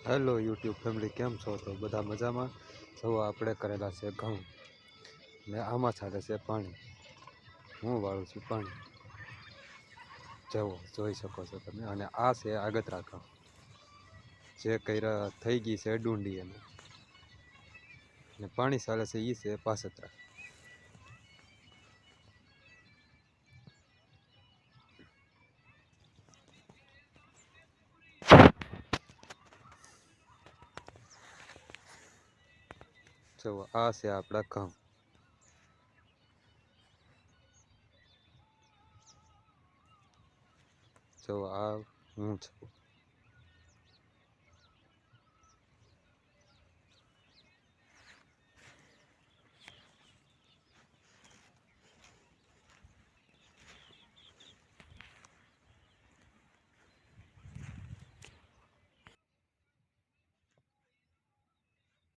Hello YouTube family, કેમ છો? તો બધા મજામાં? જો આપણે કરેલા છે ઘઉં ને આમાં ચાલે છે પાણી. હું વાળું છું પાણી, જવો જોઈ શકો છો તમે. અને આ છે આગતરા ઘઉં જે કર્યા થઈ ગઈ છે ડુંડી એને, ને પાણી ચાલે છે એ છે પાસતરા. જો આ છે આપણા ઘઉં. જો આ હું છું.